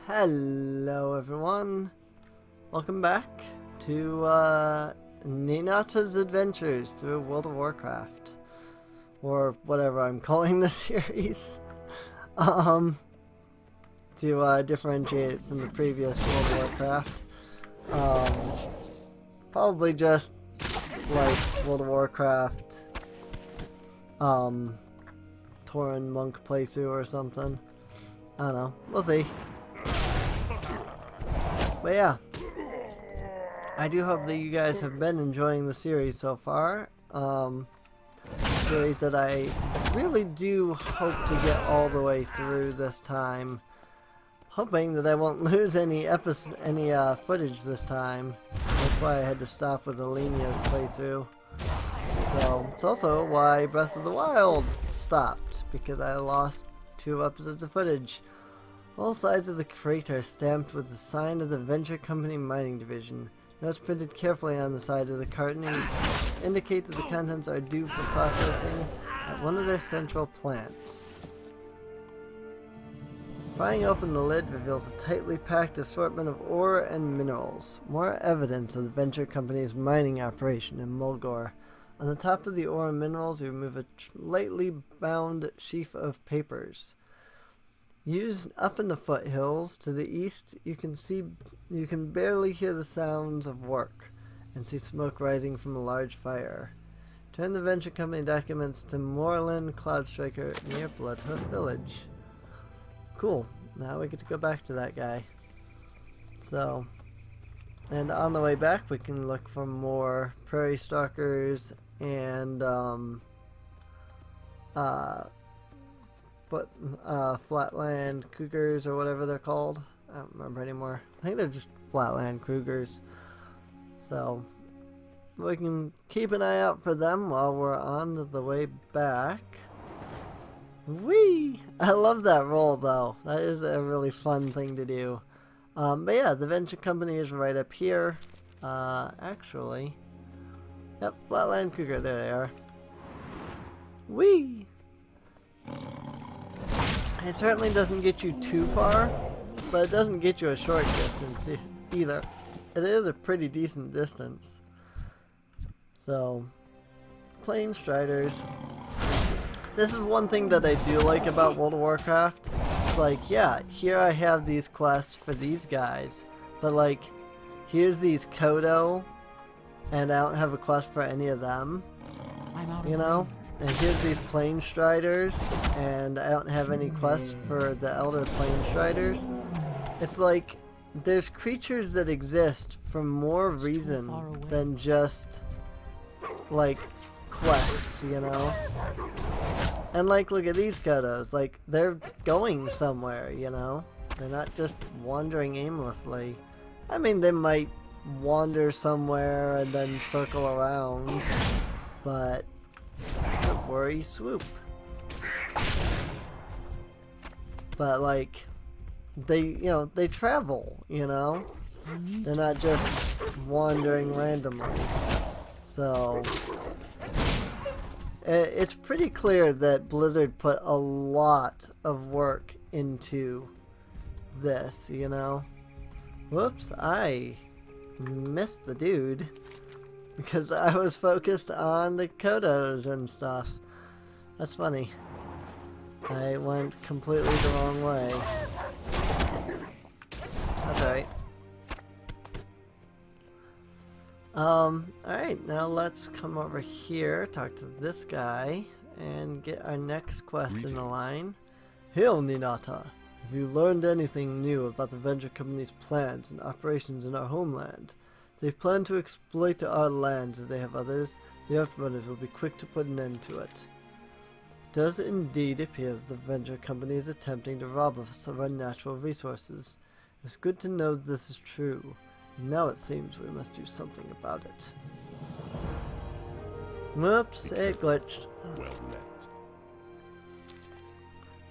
Hello everyone, welcome back to Ninata's Adventures through World of Warcraft, or whatever I'm calling this series, to differentiate it from the previous World of Warcraft. Probably just like World of Warcraft, Tauren Monk playthrough or something. I don't know, we'll see. But yeah, I do hope that you guys have been enjoying the series so far. A series that I really do hope to get all the way through this time. Hoping that I won't lose any footage this time. That's why I had to stop with Alenia's playthrough. So it's also why Breath of the Wild stopped, because I lost 2 episodes of footage. All sides of the crate are stamped with the sign of the Venture Company Mining Division. Notes printed carefully on the side of the carton indicate that the contents are due for processing at one of their central plants. Prying open the lid reveals a tightly packed assortment of ore and minerals, more evidence of the Venture Company's mining operation in Mulgore. On the top of the ore and minerals, you remove a lightly bound sheaf of papers. Used up in the foothills to the east, you can barely hear the sounds of work and see smoke rising from a large fire. Turn the Venture Company documents to Moorland Cloudstriker near Bloodhoof Village. Cool. Now we get to go back to that guy. So, and on the way back we can look for more prairie stalkers and flatland cougars or whatever they're called. I don't remember anymore. I think they're just flatland cougars. So we can keep an eye out for them while we're on the way back. Whee! I love that roll though. That is a really fun thing to do. But yeah, the Venture Company is right up here. Actually, yep, flatland cougar. There they are. Whee! It certainly doesn't get you too far, but it doesn't get you a short distance either. It is a pretty decent distance. So, plain striders. This is one thing that I do like about World of Warcraft. It's like, yeah, here I have these quests for these guys, but like, here's these Kodo, and I don't have a quest for any of them. You know? And here's these Plain Striders, and I don't have any quests for the Elder Plain Striders. It's like, there's creatures that exist for more reason than just, like, quests, you know? And like, look at these Kodos, like, they're going somewhere, you know? They're not just wandering aimlessly. I mean, they might wander somewhere and then circle around, but worry swoop. But like, they travel, you know? They're not just wandering randomly. So it's pretty clear that Blizzard put a lot of work into this, you know? Whoops, I missed the dude because I was focused on the Kodos and stuff. That's funny. I went completely the wrong way. That's alright. Alright, now let's come over here, talk to this guy, and get our next quest in the line. Hail, Ninata! Have you learned anything new about the Venture Company's plans and operations in our homeland? They plan to exploit our lands as they have others. The Outrunners will be quick to put an end to it. It does indeed appear that the Venture Company is attempting to rob us of our natural resources. It's good to know this is true, and now it seems we must do something about it. Whoops, it glitched. Well met.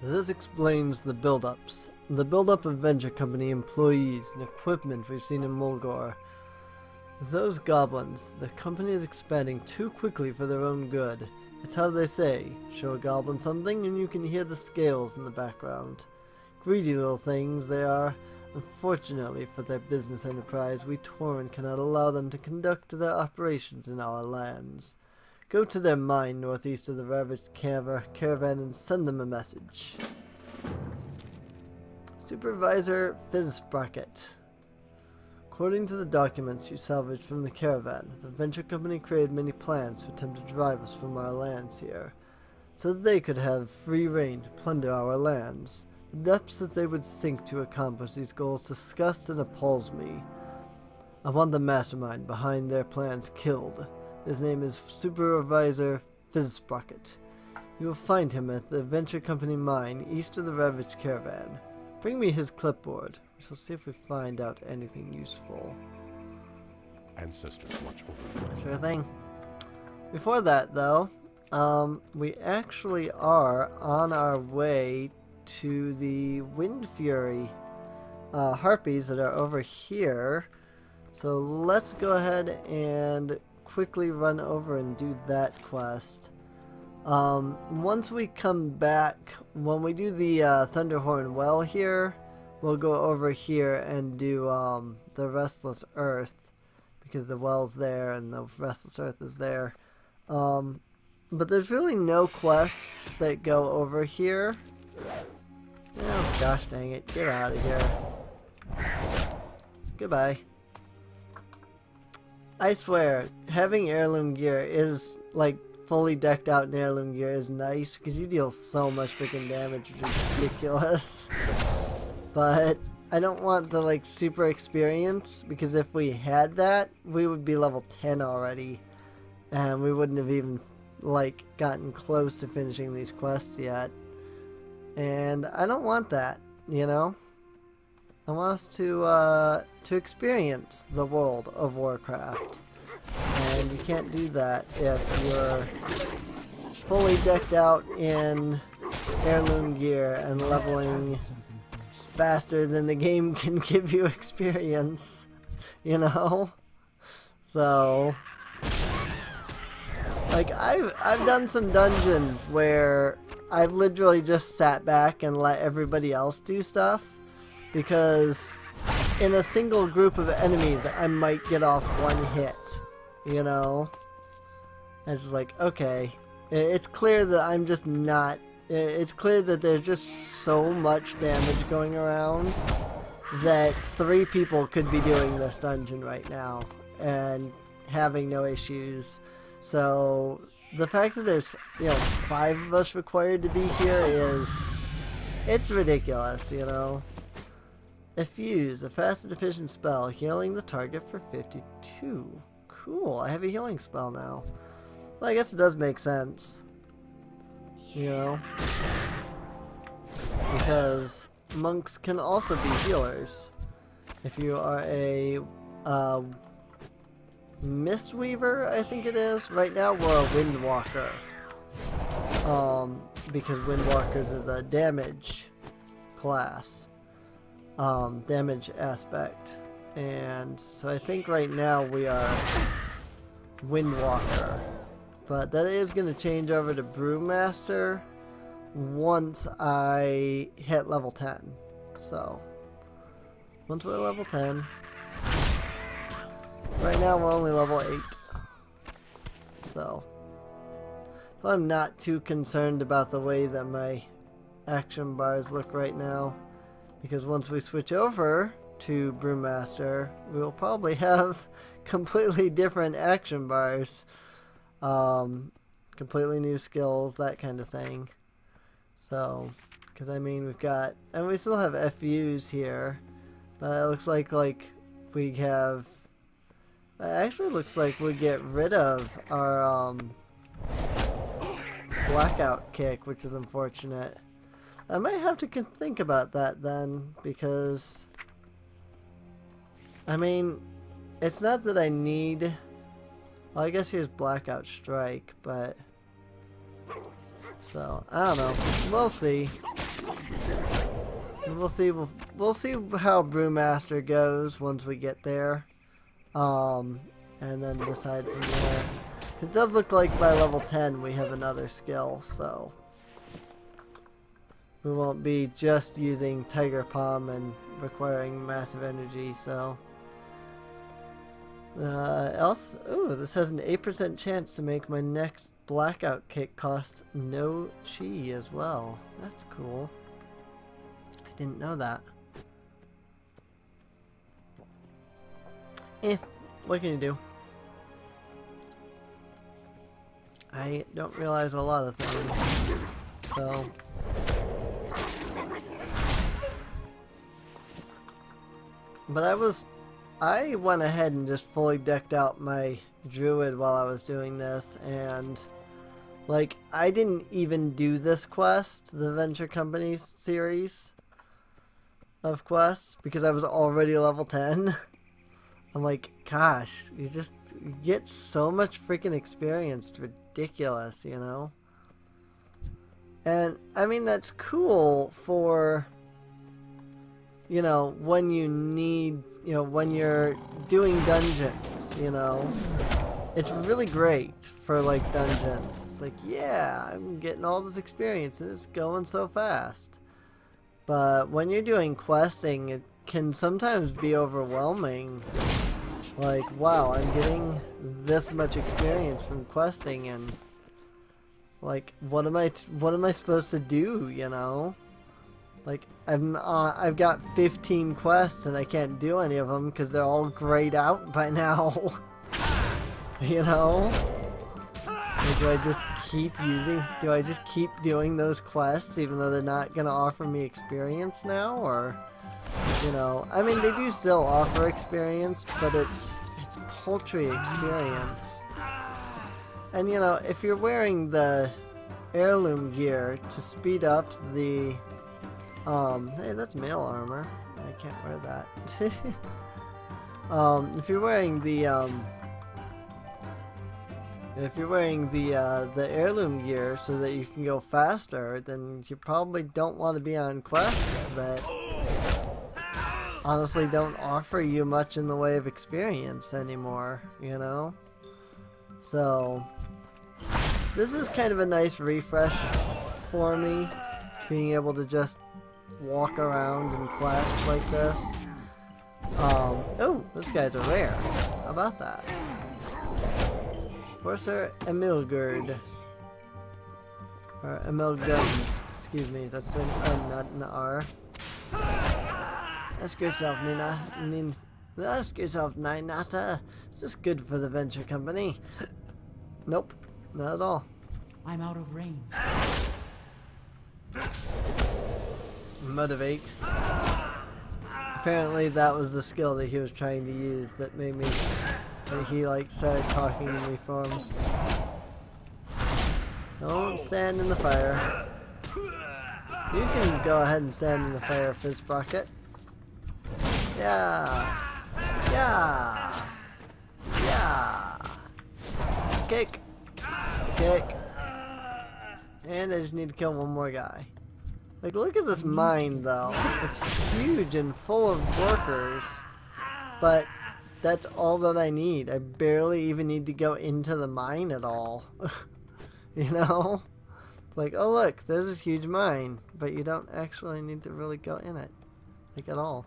This explains the build-ups. The build-up of Venture Company employees and equipment we've seen in Mulgore. Those goblins, the company is expanding too quickly for their own good. It's how they say, show a goblin something and you can hear the scales in the background. Greedy little things they are. Unfortunately for their business enterprise, we Tauren cannot allow them to conduct their operations in our lands. Go to their mine northeast of the ravaged caravan and send them a message. Supervisor Fizzsprocket. According to the documents you salvaged from the caravan, the venture company created many plans to attempt to drive us from our lands here, so that they could have free reign to plunder our lands. The depths that they would sink to accomplish these goals disgusts and appalls me. I want the mastermind behind their plans killed. His name is Supervisor Fizzsprocket. You will find him at the Venture Company mine east of the ravaged caravan. Bring me his clipboard. We shall see if we find out anything useful. Ancestors watch over. Sure thing. Before that, though, we actually are on our way to the Wind Fury harpies that are over here. So let's go ahead and quickly run over and do that quest. Once we come back, when we do the Thunderhorn Well here, we'll go over here and do the Restless Earth, because the well's there and the Restless Earth is there. But there's really no quests that go over here. Oh, gosh dang it. Get out of here. Goodbye. I swear, having heirloom gear is, like, fully decked out in heirloom gear is nice, because you deal so much freaking damage, which is ridiculous. But I don't want the, like, super experience, because if we had that, we would be level 10 already. And we wouldn't have even, like, gotten close to finishing these quests yet. And I don't want that, you know? I want us to experience the world of Warcraft. And you can't do that if you're fully decked out in heirloom gear and leveling faster than the game can give you experience, you know? So, like, I've done some dungeons where I've literally just sat back and let everybody else do stuff, because in a single group of enemies I might get off one hit, you know? And it's just like, okay, it's clear that I'm just not, it's clear that there's just so much damage going around that 3 people could be doing this dungeon right now and having no issues. So the fact that there's, you know, 5 of us required to be here is, it's ridiculous, you know? Effuse, a fast and efficient spell, healing the target for 52. Cool, I have a healing spell now. Well, I guess it does make sense, you know? Because monks can also be healers. If you are a Mistweaver, I think it is. Right now we're a Windwalker. Because Windwalkers are the damage class. Damage aspect. And so I think right now we are Windwalker. But that is going to change over to Brewmaster once I hit level 10. So, once we're level 10. Right now we're only level 8. So I'm not too concerned about the way that my action bars look right now, because once we switch over to Brewmaster, we will probably have completely different action bars, completely new skills, that kind of thing. So, because I mean we've got, and we still have FUs here, but it looks like we have, it actually looks like we get rid of our blackout kick, which is unfortunate. I might have to think about that then, because I mean, it's not that I need, well, I guess here's blackout strike, but so I don't know. We'll see. We'll see. We'll see how Brewmaster goes once we get there, and then decide from there. Because it does look like by level 10 we have another skill, so we won't be just using Tiger Palm and requiring massive energy, so... ooh, this has an 8% chance to make my next blackout kit cost no chi as well. That's cool. I didn't know that. What can you do? I don't realize a lot of things, so... But I went ahead and just fully decked out my druid while I was doing this, and like, I didn't even do this quest, the Venture Company series of quests, because I was already level 10. I'm like, gosh, you get so much freaking experience. It's ridiculous, you know? And, I mean, that's cool for, you know, when you need, you know, when you're doing dungeons, you know? It's really great for, like, dungeons. It's like, yeah, I'm getting all this experience and it's going so fast. But when you're doing questing, it can sometimes be overwhelming. Like, wow, I'm getting this much experience from questing, and like, what am I supposed to do, you know? Like, I've got 15 quests and I can't do any of them because they're all grayed out by now. You know? Like, do I just keep doing those quests even though they're not gonna offer me experience now, or, you know, I mean, they do still offer experience, but it's paltry experience. And, you know, if you're wearing the heirloom gear to speed up the, hey, that's mail armor. I can't wear that. If you're wearing the, the heirloom gear so that you can go faster, then you probably don't want to be on quests that honestly don't offer you much in the way of experience anymore, you know? So, this is kind of a nice refresh for me, being able to just walk around and quest like this. Oh, this guy's a rare. How about that? Forcer Emilgard. Or Emilgard, excuse me, that's an M, not an R. Ask yourself, ask yourself, Ninata, is this good for the Venture Company? Nope, not at all. I'm out of range. Motivate. Apparently that was the skill that he was trying to use that made me, that he like started talking to me for him. Don't stand in the fire. You can go ahead and stand in the fire, Fizz Sprocket. Yeah. Yeah. Yeah. Kick. Kick. And I just need to kill one more guy. Like, look at this mine, though. It's huge and full of workers. But that's all that I need. I barely even need to go into the mine at all. You know? It's like, oh look, there's this huge mine. But you don't actually need to really go in it. Like, at all.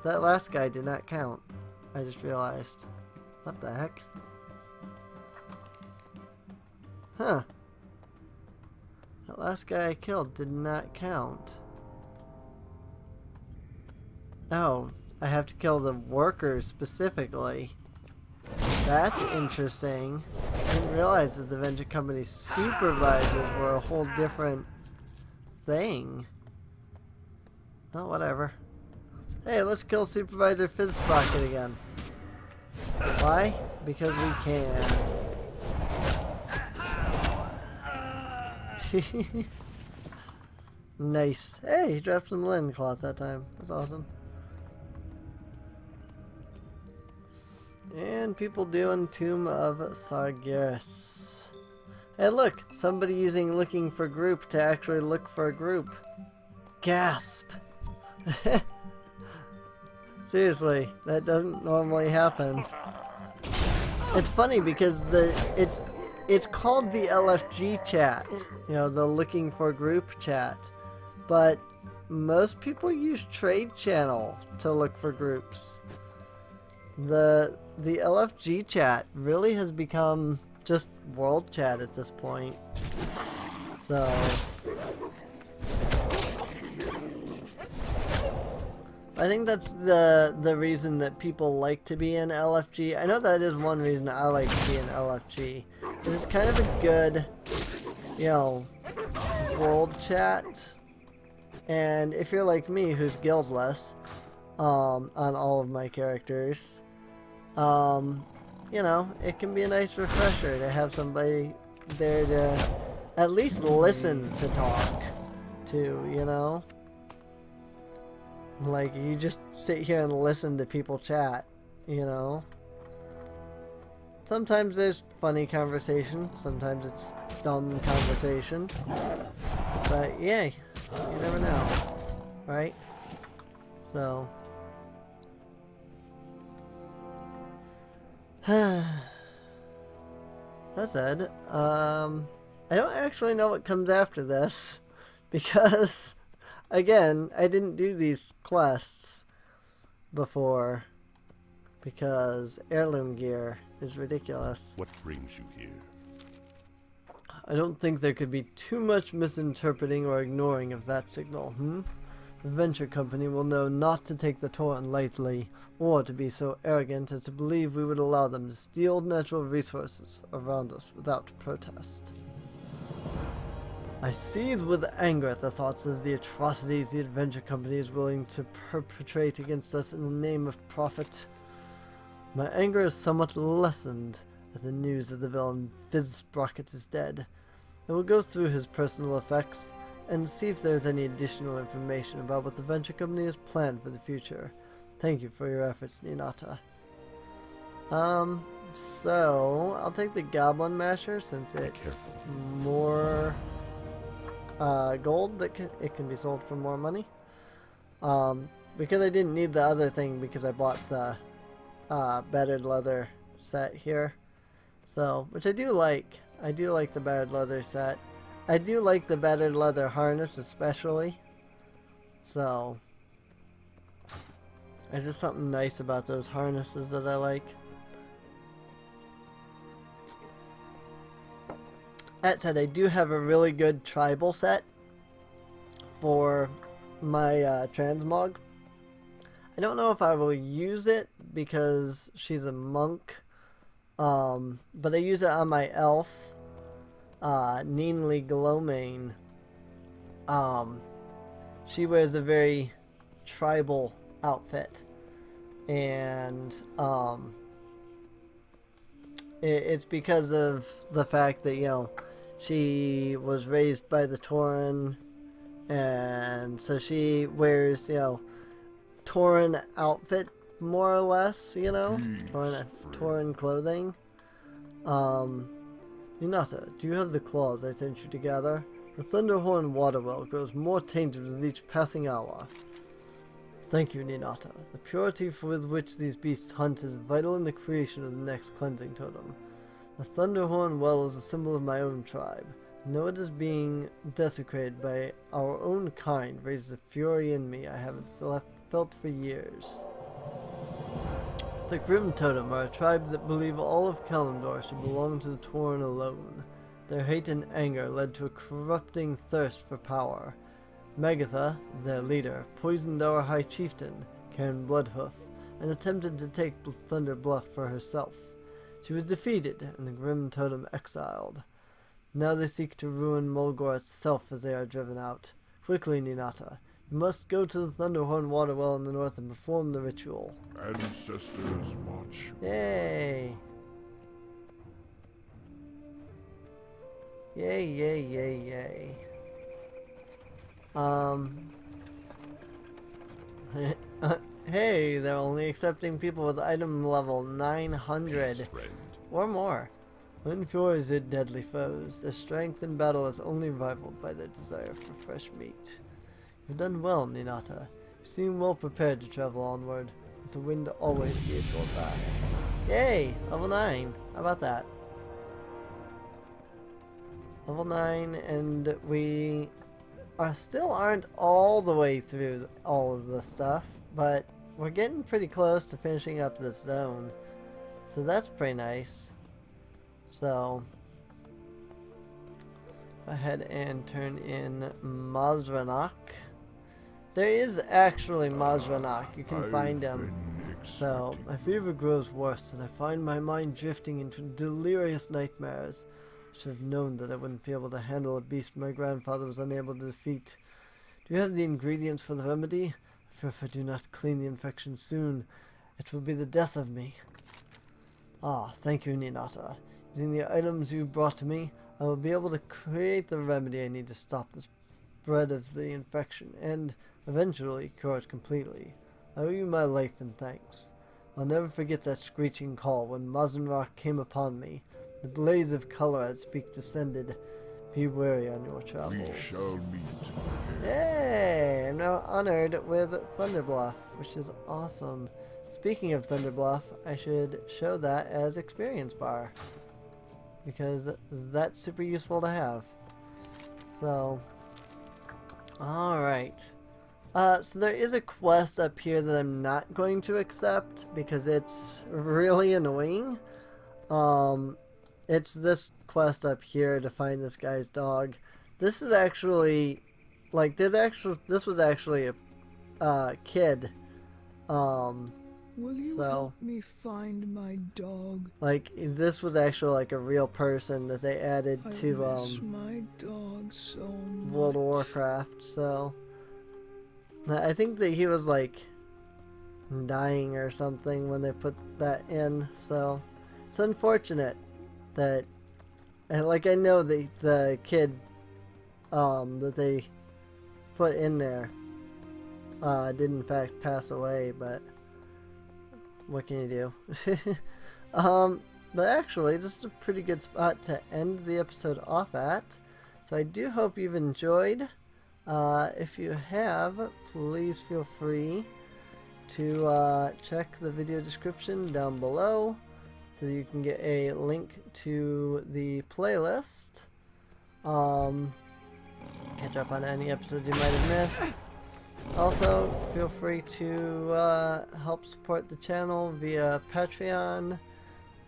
That last guy did not count. I just realized. What the heck? Huh. That last guy I killed did not count. Oh, I have to kill the workers specifically. That's interesting. I didn't realize that the Venture Company supervisors were a whole different thing. Oh, whatever. Hey, let's kill Supervisor Fizz Sprocket again. Why? Because we can. Nice. Hey, he dropped some linen cloth that time. That's awesome. And people doing Tomb of Sargeras. Hey, look! Somebody using looking for group to actually look for a group. Gasp! Seriously, that doesn't normally happen. It's funny because it's called the LFG chat, you know, the looking for group chat, but most people use Trade Channel to look for groups. The LFG chat really has become just world chat at this point. So I think that's the reason that people like to be in LFG. I know that is one reason I like to be in LFG. It's kind of a good, you know, world chat. And if you're like me, who's guildless, on all of my characters, you know, it can be a nice refresher to have somebody there to at least listen to talk to, you know? Like, you just sit here and listen to people chat, you know? Sometimes there's funny conversation, sometimes it's dumb conversation. But, yeah, you never know, right? So... that said, I don't actually know what comes after this, because, again, I didn't do these quests before, because heirloom gear is ridiculous. What brings you here? I don't think there could be too much misinterpreting or ignoring of that signal, The venture company will know not to take the Tauren lightly, or to be so arrogant as to believe we would allow them to steal natural resources around us without protest. I seethe with anger at the thoughts of the atrocities the adventure company is willing to perpetrate against us in the name of profit. My anger is somewhat lessened at the news that the villain Vizsprocket is dead. I will go through his personal effects and see if there is any additional information about what the venture company has planned for the future. Thank you for your efforts, Ninata. So I'll take the Goblin Masher since it's more gold that it can be sold for more money. Because I didn't need the other thing because I bought the battered leather set here. So, which I do like. I do like the battered leather set. I do like the battered leather harness especially. So, there's just something nice about those harnesses that I like. That said, I do have a really good tribal set for my transmog. I don't know if I will use it because she's a monk. But I use it on my elf, Neenly Glowmane. She wears a very tribal outfit, and it's because of the fact that, you know, she was raised by the Tauren, and so she wears, you know, Tauren outfit more or less, you know, Tauren clothing. Hinata, do you have the claws I sent you to gather? The Thunderhorn waterwell grows more tainted with each passing hour. Thank you, Ninata. The purity with which these beasts hunt is vital in the creation of the next cleansing totem. The Thunderhorn well is a symbol of my own tribe. I know it is being desecrated by our own kind raises a fury in me I haven't felt for years. The Grim Totem are a tribe that believe all of Kalimdor should belong to the Tauren alone. Their hate and anger led to a corrupting thirst for power. Megatha, their leader, poisoned our High Chieftain, Cairn Bloodhoof, and attempted to take Thunder Bluff for herself. She was defeated, and the Grim Totem exiled. Now they seek to ruin Mulgore itself as they are driven out. Quickly, Ninata. You must go to the Thunderhorn waterwell in the north and perform the ritual. Ancestors watch. Yay! Yay, yay, yay, yay. Hey, they're only accepting people with item level 900 or more. When is it deadly foes, their strength in battle is only rivaled by their desire for fresh meat. You've done well, Ninata. You seem well prepared to travel onward, with the wind always be at your back. Yay! Level 9! How about that? Level 9, and we still aren't all the way through all of the stuff, but we're getting pretty close to finishing up this zone. So that's pretty nice. So go ahead and turn in Mazranak. There is actually Mazranak. You can find him. So my fever grows worse, and I find my mind drifting into delirious nightmares. I should have known that I wouldn't be able to handle a beast my grandfather was unable to defeat. Do you have the ingredients for the remedy? I fear if I do not clean the infection soon, it will be the death of me. Ah, thank you, Ninata. Using the items you brought to me, I will be able to create the remedy I need to stop the spread of the infection and eventually cure it completely. I owe you my life and thanks. I'll never forget that screeching call when Mazanrak came upon me. The blaze of color as peak descended. Be wary on your travels. We shall meet. Yay! I'm now honored with Thunderbluff, which is awesome. Speaking of Thunderbluff, I should show that as experience bar, because that's super useful to have. So, alright. So there is a quest up here that I'm not going to accept because it's really annoying. It's this quest up here to find this guy's dog. This is actually, like, this was actually a kid. Will you help me find my dog? Like, this was actually like a real person that they added to I miss my dog so much. World of Warcraft. So I think that he was like dying or something when they put that in. So it's unfortunate that, and like, I know the kid that they put in there did in fact pass away, but what can you do? But actually, this is a pretty good spot to end the episode off at. So I do hope you've enjoyed. If you have, please feel free to check the video description down below so you can get a link to the playlist. Catch up on any episodes you might have missed. Also, feel free to help support the channel via Patreon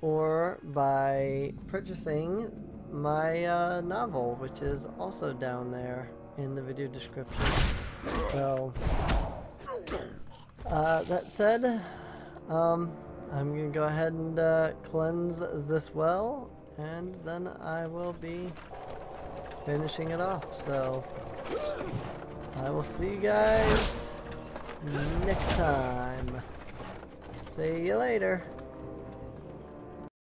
or by purchasing my novel, which is also down there in the video description. So, that said, I'm going to go ahead and cleanse this well, and then I will be finishing it off. So, I will see you guys next time. See you later.